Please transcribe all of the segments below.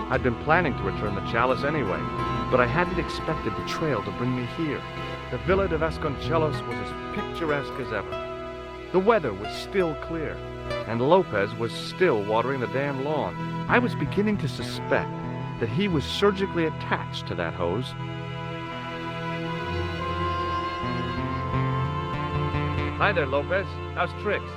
I'd been planning to return the chalice anyway, but I hadn't expected the trail to bring me here. The Villa de Vasconcelos was as picturesque as ever. The weather was still clear, and Lopez was still watering the damn lawn. I was beginning to suspect that he was surgically attached to that hose. Hi there, Lopez. How's tricks?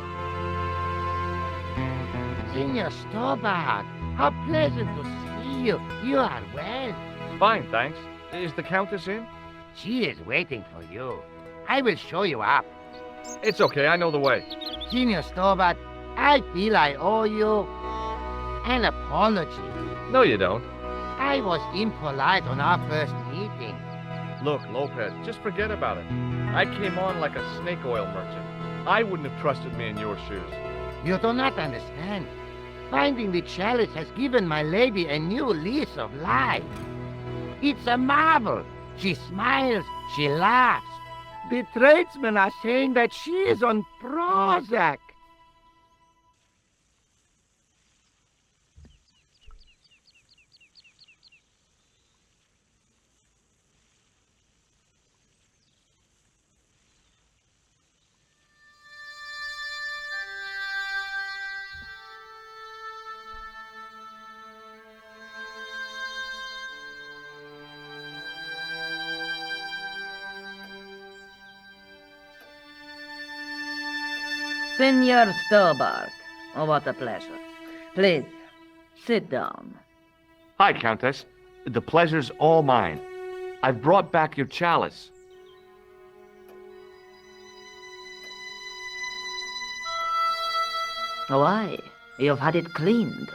Senor Stobbart, how pleasant to see you. You are well. Fine, thanks. Is the Countess in? She is waiting for you. I will show you up. It's okay, I know the way. Senor Stobbart, I feel I owe you an apology. No, you don't. I was impolite on our first meeting. Look, Lopez, just forget about it. I came on like a snake oil merchant. I wouldn't have trusted me in your shoes. You do not understand. Finding the chalice has given my lady a new lease of life. It's a marvel. She smiles, she laughs. The tradesmen are saying that she is on Prozac. Senor Stobbart, oh, what a pleasure. Please, sit down. Hi, Countess. The pleasure's all mine. I've brought back your chalice. Why? You've had it cleaned.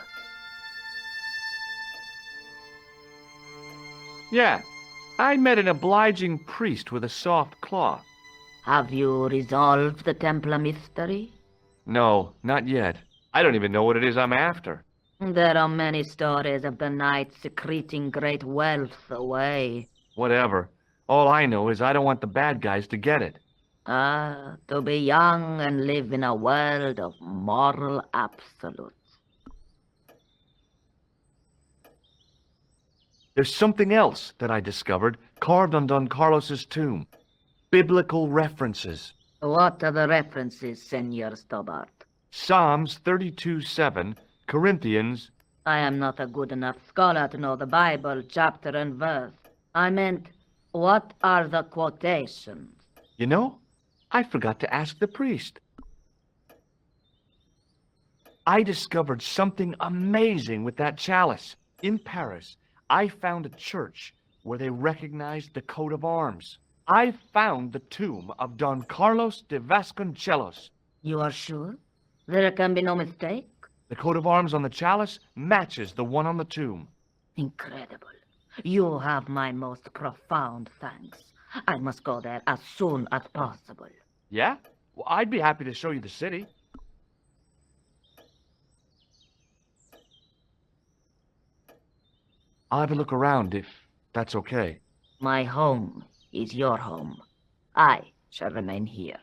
Yeah, I met an obliging priest with a soft claw. Have you resolved the Templar mystery? No, not yet. I don't even know what it is I'm after. There are many stories of the knight secreting great wealth away. Whatever. All I know is I don't want the bad guys to get it. Ah, to be young and live in a world of moral absolutes. There's something else that I discovered carved on Don Carlos's tomb. Biblical references. What are the references, Senor Stobbart? Psalms 32:7, Corinthians. I am not a good enough scholar to know the Bible, chapter and verse. I meant, what are the quotations? You know, I forgot to ask the priest. I discovered something amazing with that chalice. In Paris, I found a church where they recognized the coat of arms. I found the tomb of Don Carlos de Vasconcelos. You are sure? There can be no mistake? The coat of arms on the chalice matches the one on the tomb. Incredible. You have my most profound thanks. I must go there as soon as possible. Yeah? Well, I'd be happy to show you the city. I'll have a look around if that's okay. My home is your home. I shall remain here.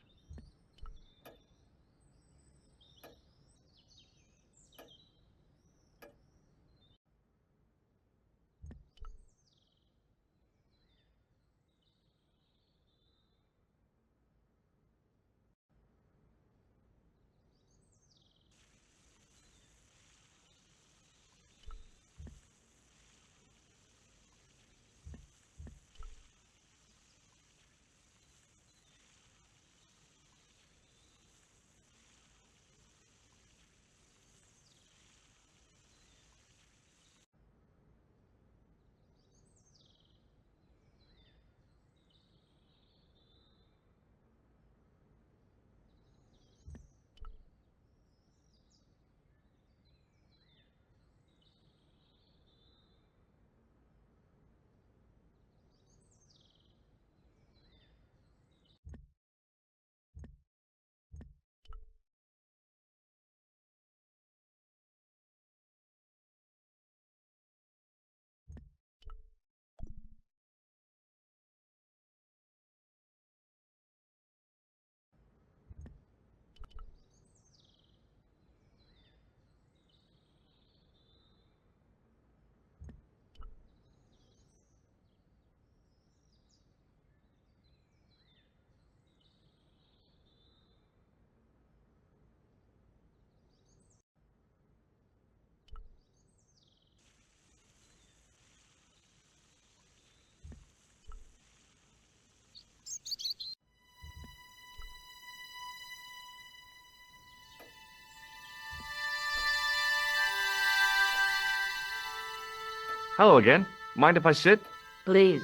Hello again. Mind if I sit? Please,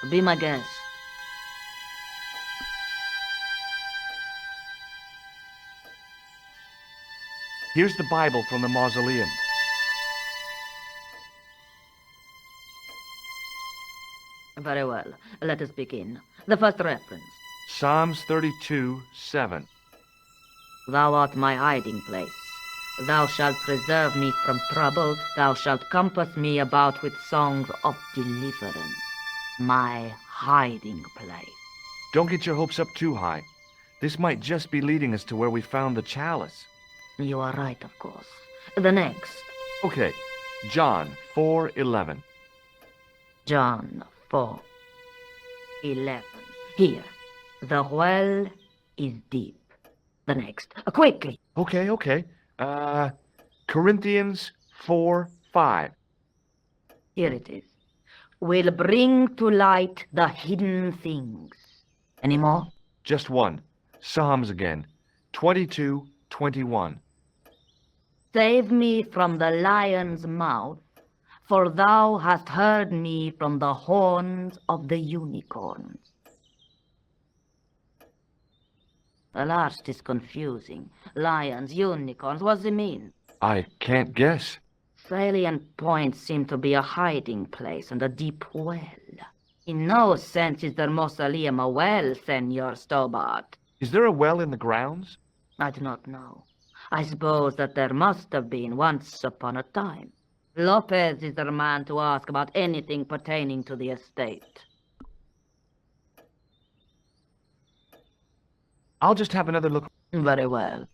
be my guest. Here's the Bible from the mausoleum. Very well. Let us begin. The first reference. Psalms 32:7. Thou art my hiding place. Thou shalt preserve me from trouble. Thou shalt compass me about with songs of deliverance. My hiding place. Don't get your hopes up too high. This might just be leading us to where we found the chalice. You are right, of course. The next. Okay, John 4:11. John 4:11. Here. The well is deep. The next. Quickly. Okay. Corinthians 4:5. Here it is. Will bring to light the hidden things. Any more? Just one. Psalms again. 22:21. Save me from the lion's mouth, for thou hast heard me from the horns of the unicorns. The last is confusing. Lions, unicorns, what does it mean? I can't guess. Salient points seem to be a hiding place and a deep well. In no sense is their mausoleum a well, Senor Stobbart. Is there a well in the grounds? I do not know. I suppose that there must have been once upon a time. Lopez is the man to ask about anything pertaining to the estate. I'll just have another look. Very well.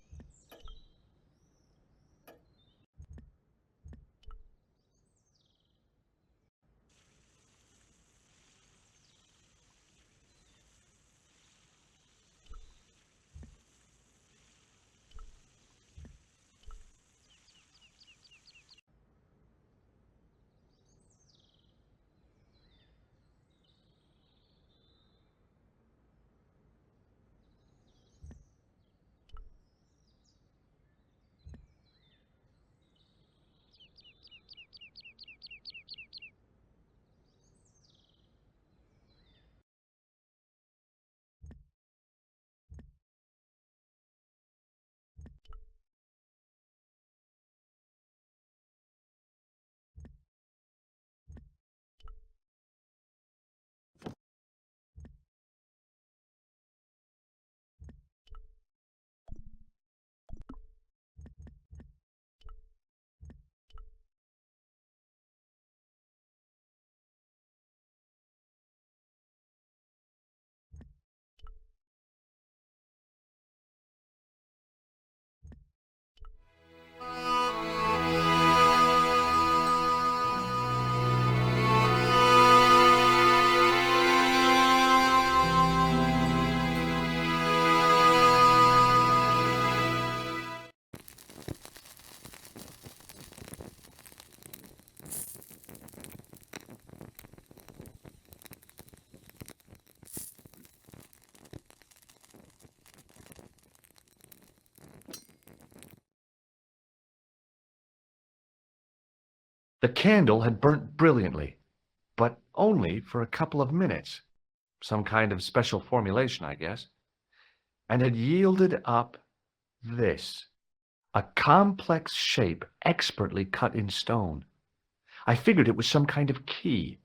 The candle had burnt brilliantly, but only for a couple of minutes. Some kind of special formulation, I guess. And had yielded up this. A complex shape expertly cut in stone. I figured it was some kind of key.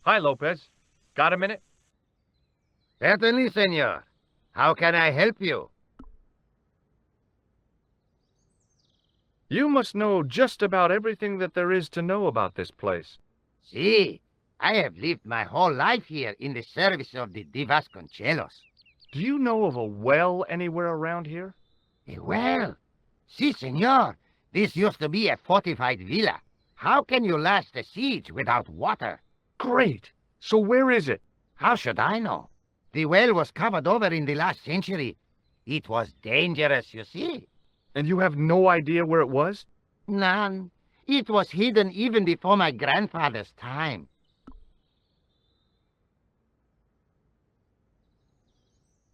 Hi, Lopez. Got a minute? Certainly, senor. How can I help you? You must know just about everything that there is to know about this place. See, I have lived my whole life here in the service of the Vasconcelos. Do you know of a well anywhere around here? A well? Si, senor. This used to be a fortified villa. How can you last a siege without water? Great! So where is it? How should I know? The well was covered over in the last century. It was dangerous, you see. And you have no idea where it was? None. It was hidden even before my grandfather's time.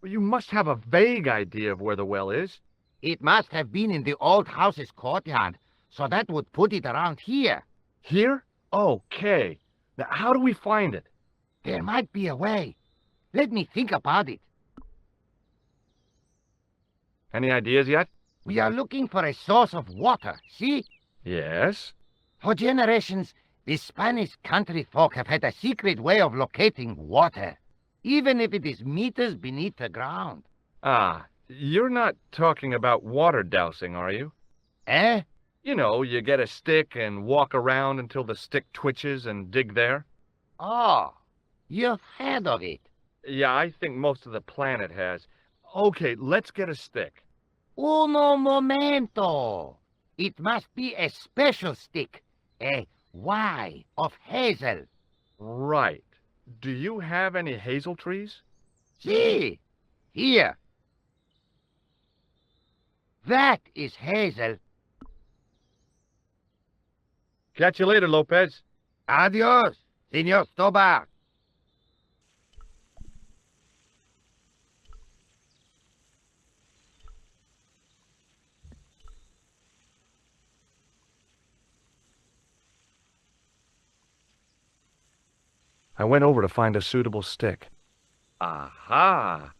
Well, you must have a vague idea of where the well is. It must have been in the old house's courtyard, so that would put it around here. Here? Okay. Now, how do we find it? There might be a way. Let me think about it. Any ideas yet? We are looking for a source of water, see? Yes. For generations, the Spanish country folk have had a secret way of locating water, even if it is meters beneath the ground. Ah, you're not talking about water dousing, are you? Eh? You know, you get a stick and walk around until the stick twitches and dig there. Oh, you've heard of it. Yeah, I think most of the planet has. Okay, let's get a stick. Uno momento. It must be a special stick, a Y of hazel. Right. Do you have any hazel trees? See, here. That is hazel. Catch you later, Lopez. Adios, Senor Stobbart. I went over to find a suitable stick. Aha!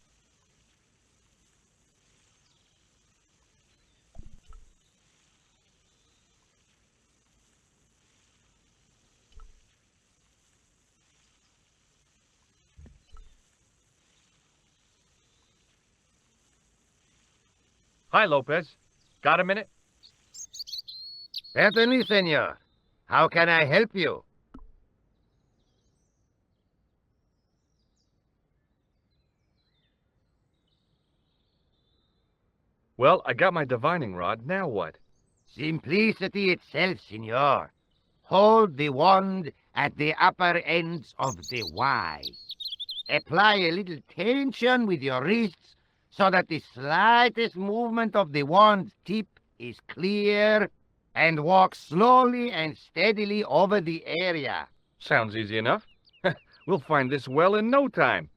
Hi, Lopez. Got a minute? Certainly, senor. How can I help you? Well, I got my divining rod. Now what? Simplicity itself, senor. Hold the wand at the upper ends of the Y. Apply a little tension with your wrists so that the slightest movement of the wand's tip is clear, and walk slowly and steadily over the area. Sounds easy enough. We'll find this well in no time.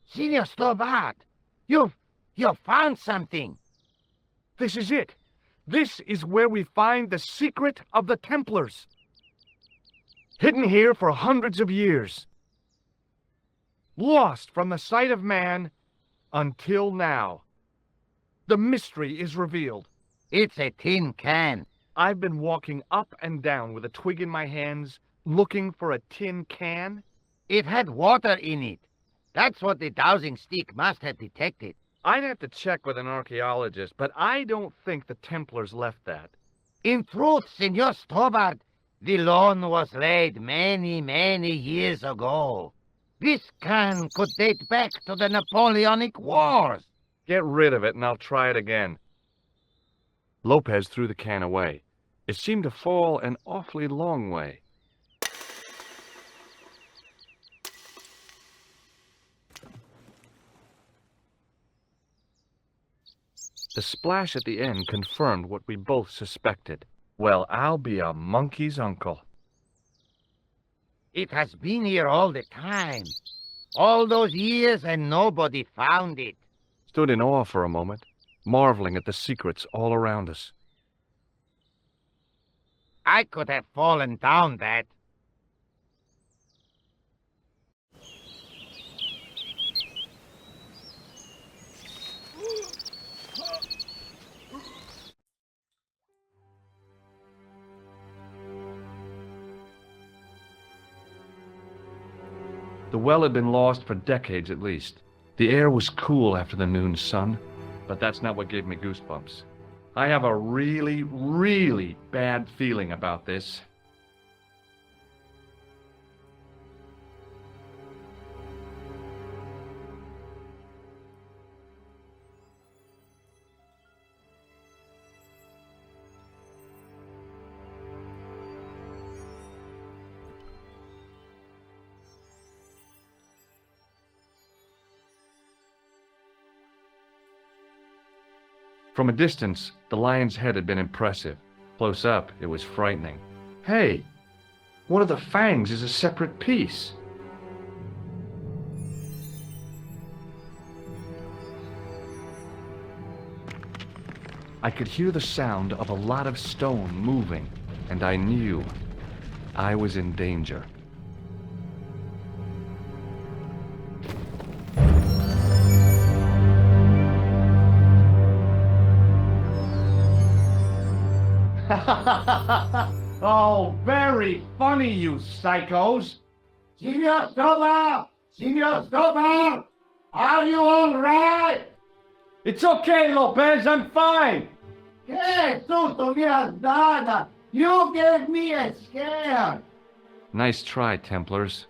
Senor Stobbart, you've found something. This is it. This is where we find the secret of the Templars. Hidden here for hundreds of years. Lost from the sight of man until now. The mystery is revealed. It's a tin can. I've been walking up and down with a twig in my hands, looking for a tin can. It had water in it. That's what the dowsing stick must have detected. I'd have to check with an archaeologist, but I don't think the Templars left that. In truth, Senor Stobbart, the loan was laid many, many years ago. This can could date back to the Napoleonic Wars. Get rid of it and I'll try it again. Lopez threw the can away. It seemed to fall an awfully long way. The splash at the end confirmed what we both suspected. Well, I'll be a monkey's uncle. It has been here all the time. All those years and nobody found it. Stood in awe for a moment, marveling at the secrets all around us. I could have fallen down that. The well had been lost for decades at least. The air was cool after the noon sun, but that's not what gave me goosebumps. I have a really, really bad feeling about this. From a distance, the lion's head had been impressive. Close up, it was frightening. Hey, one of the fangs is a separate piece. I could hear the sound of a lot of stone moving, and I knew I was in danger. Oh, very funny, you psychos! Signor Stobbart! Signor Stobbart! Are you all right? It's okay, Lopez, I'm fine! Che tutto mi has done? You gave me a scare! Nice try, Templars.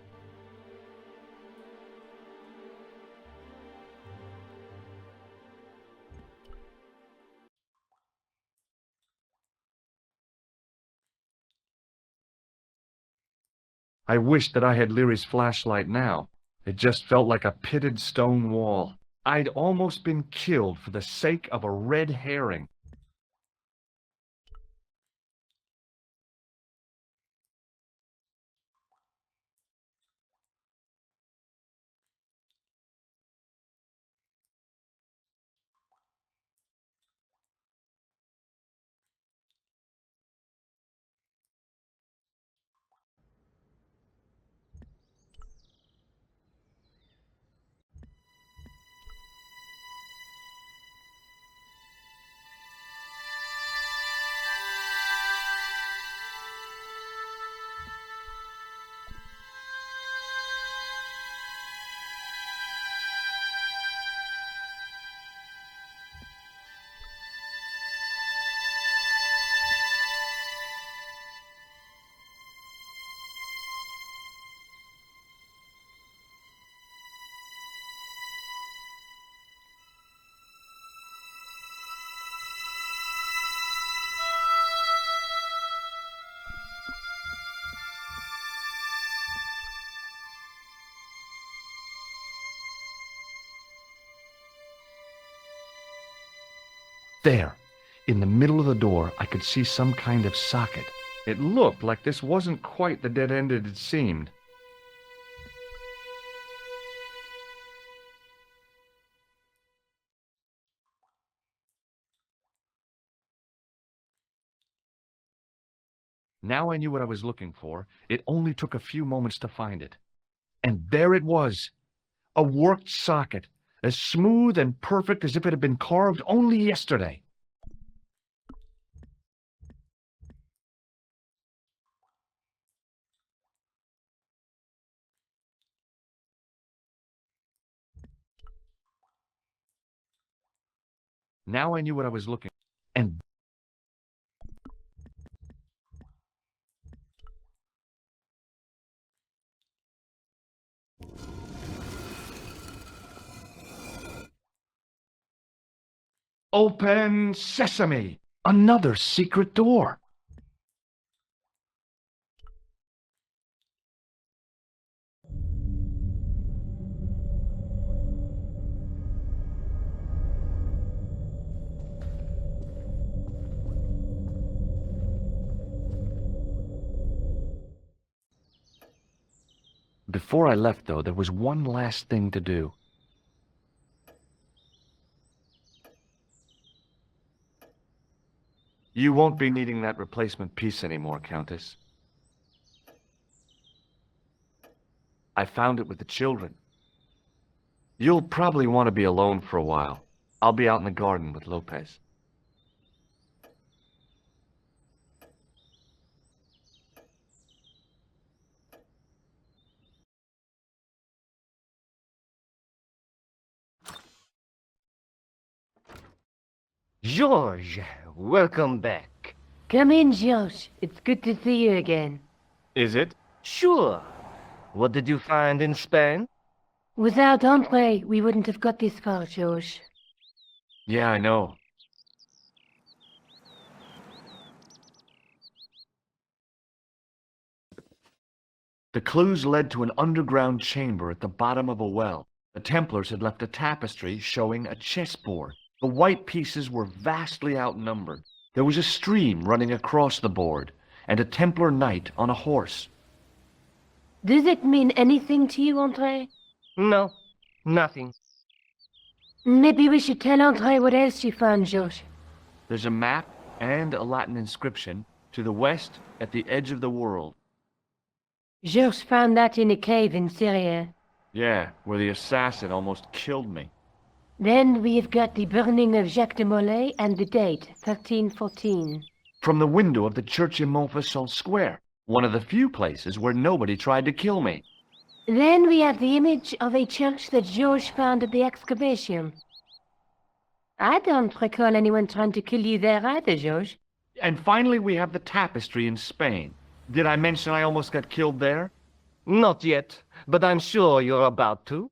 I wished that I had Leary's flashlight now. It just felt like a pitted stone wall. I'd almost been killed for the sake of a red herring. There, in the middle of the door, I could see some kind of socket. It looked like this wasn't quite the dead end it had seemed. Now I knew what I was looking for. It only took a few moments to find it. And there it was, a worked socket, as smooth and perfect as if it had been carved only yesterday. Now I knew what I was looking for. And open sesame! Another secret door! Before I left, though, there was one last thing to do. You won't be needing that replacement piece anymore, Countess. I found it with the children. You'll probably want to be alone for a while. I'll be out in the garden with Lopez. George, welcome back. Come in, George. It's good to see you again. Is it? Sure. What did you find in Spain? Without Andre, we wouldn't have got this far, George. Yeah, I know. The clues led to an underground chamber at the bottom of a well. The Templars had left a tapestry showing a chessboard. The white pieces were vastly outnumbered. There was a stream running across the board, and a Templar knight on a horse. Does it mean anything to you, Andre? No, nothing. Maybe we should tell Andre what else you found, George. There's a map and a Latin inscription to the west at the edge of the world. George found that in a cave in Syria. Yeah, where the assassin almost killed me. Then we've got the burning of Jacques de Molay and the date, 1314. From the window of the church in Montfaucon Square, one of the few places where nobody tried to kill me. Then we have the image of a church that George found at the excavation. I don't recall anyone trying to kill you there either, George. And finally we have the tapestry in Spain. Did I mention I almost got killed there? Not yet, but I'm sure you're about to.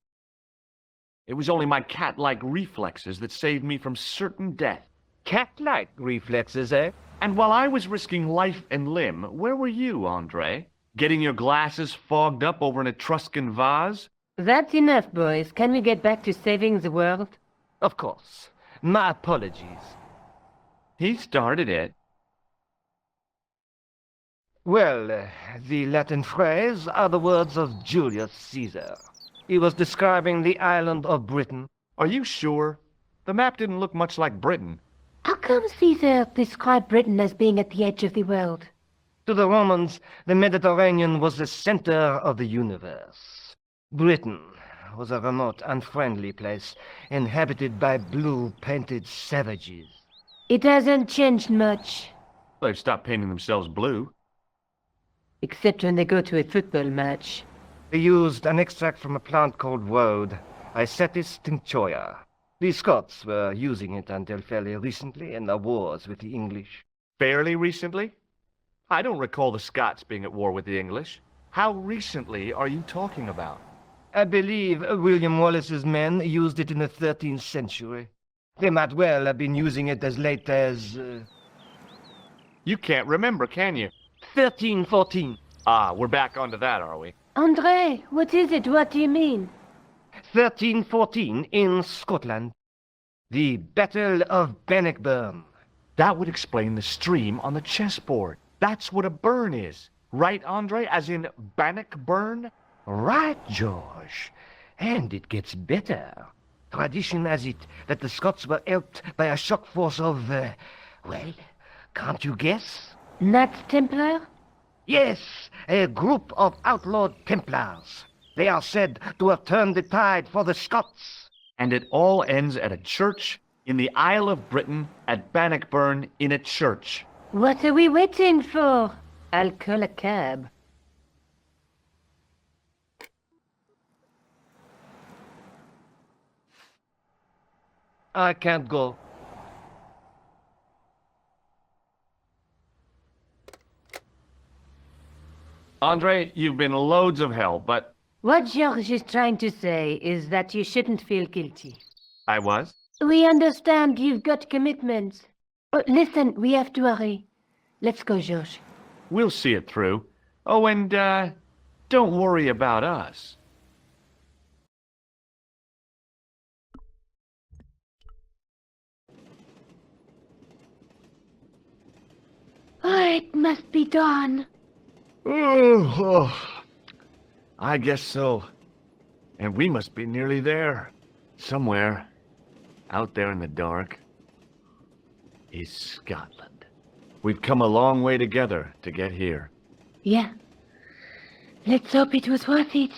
It was only my cat-like reflexes that saved me from certain death. Cat-like reflexes, eh? And while I was risking life and limb, where were you, Andre? Getting your glasses fogged up over an Etruscan vase? That's enough, boys. Can we get back to saving the world? Of course. My apologies. He started it. Well, the Latin phrase are the words of Julius Caesar. He was describing the island of Britain. Are you sure? The map didn't look much like Britain. How come Caesar described Britain as being at the edge of the world? To the Romans, the Mediterranean was the center of the universe. Britain was a remote, unfriendly place, inhabited by blue-painted savages. It hasn't changed much, They've stopped painting themselves blue. except when they go to a football match. They used an extract from a plant called woad, Isetis tinctoria. The Scots were using it until fairly recently in the wars with the English. Fairly recently? I don't recall the Scots being at war with the English. How recently are you talking about? I believe William Wallace's men used it in the 13th century. They might well have been using it as late as... You can't remember, can you? 1314. Ah, we're back onto that, are we? Andre, what is it? What do you mean? 1314 in Scotland. The Battle of Bannockburn. That would explain the stream on the chessboard. That's what a burn is. Right, Andre? As in Bannockburn? Right, George. And it gets better. Tradition has it that the Scots were helped by a shock force of, well, can't you guess? Knights Templar? Yes, a group of outlawed Templars. They are said to have turned the tide for the Scots. And it all ends at a church in the Isle of Britain at Bannockburn in a church. What are we waiting for? I'll call a cab. I can't go. Andre, you've been loads of help, but What George is trying to say is that you shouldn't feel guilty. I was. We understand you've got commitments. But listen, we have to hurry. Let's go, George. We'll see it through. Oh, and, don't worry about us. Oh, it must be dawn. Oh, I guess so. And we must be nearly there. Somewhere, out there in the dark, is Scotland. We've come a long way together to get here. Yeah. Let's hope it was worth it.